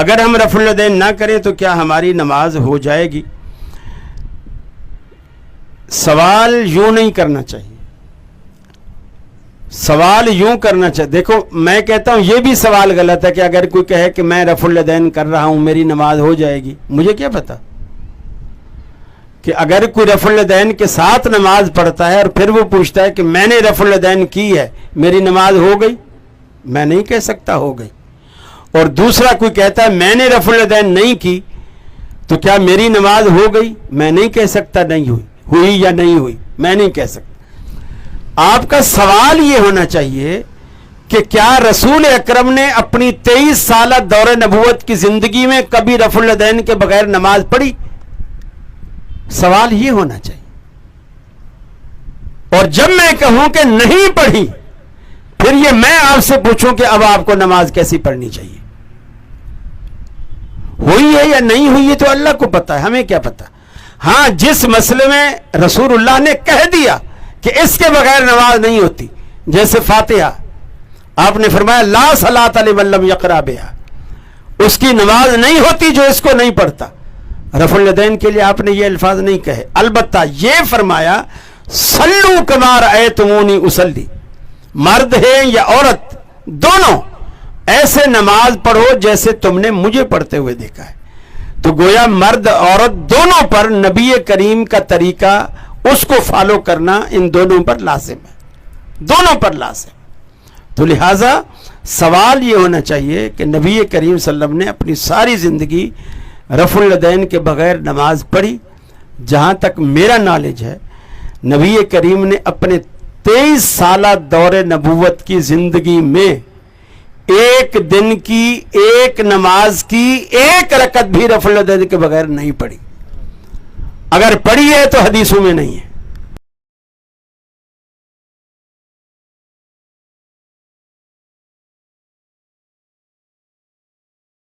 اگر ہم رفع الیدین نہ کریں تو کیا ہماری نماز ہو جائے گی؟ سوال یوں نہیں کرنا چاہیے، سوال یوں کرنا چاہیے. دیکھو میں کہتا ہوں یہ بھی سوال غلط ہے کہ اگر کوئی کہے کہ میں رفع الیدین کر رہا ہوں میری نماز ہو جائے گی. مجھے کیا پتا کہ اگر کوئی رفع الیدین کے ساتھ نماز پڑھتا ہے اور پھر وہ پوچھتا ہے کہ میں نے رفع الیدین کی ہے میری نماز ہو گئی؟ میں نہیں کہہ سکتا ہو گئی. اور دوسرا کوئی کہتا ہے میں نے رفع الیدین نہیں کی تو کیا میری نماز ہو گئی؟ میں نہیں کہہ سکتا نہیں ہوئی یا نہیں ہوئی، میں نہیں کہہ سکتا. آپ کا سوال یہ ہونا چاہیے کہ کیا رسول اکرم نے اپنی 23 سالہ دور نبوت کی زندگی میں کبھی رفع الیدین کے بغیر نماز پڑھی؟ سوال یہ ہونا چاہیے. اور جب میں کہوں کہ نہیں پڑھی پھر یہ میں آپ سے پوچھوں کہ اب آپ کو نماز کیسی پڑھنی چاہیے؟ ہوئی ہے یا نہیں ہوئی ہے تو اللہ کو پتا ہے، ہمیں کیا پتا. ہاں جس مسئلے میں رسول اللہ نے کہہ دیا کہ اس کے بغیر نماز نہیں ہوتی، جیسے فاتحہ، آپ نے فرمایا لا صلاۃ لمن لم یقرأ بہا، اس کی نماز نہیں ہوتی جو اس کو نہیں پڑھتا. رفع الیدین کے لیے آپ نے یہ الفاظ نہیں کہے، البتہ یہ فرمایا صلو کما رأیتمونی اصلی، مرد ہے یا عورت دونوں ایسے نماز پڑھو جیسے تم نے مجھے پڑھتے ہوئے دیکھا ہے. تو گویا مرد عورت دونوں پر نبی کریم کا طریقہ اس کو فالو کرنا ان دونوں پر لازم ہے، دونوں پر لازم. تو لہٰذا سوال یہ ہونا چاہیے کہ نبی کریم صلی اللہ علیہ وسلم نے اپنی ساری زندگی رفع الیدین کے بغیر نماز پڑھی؟ جہاں تک میرا نالج ہے نبی کریم نے اپنے 23 سالہ دور نبوت کی زندگی میں ایک دن کی ایک نماز کی ایک رکعت بھی رفع الیدین کے بغیر نہیں پڑھی. اگر پڑھی ہے تو حدیثوں میں نہیں ہے.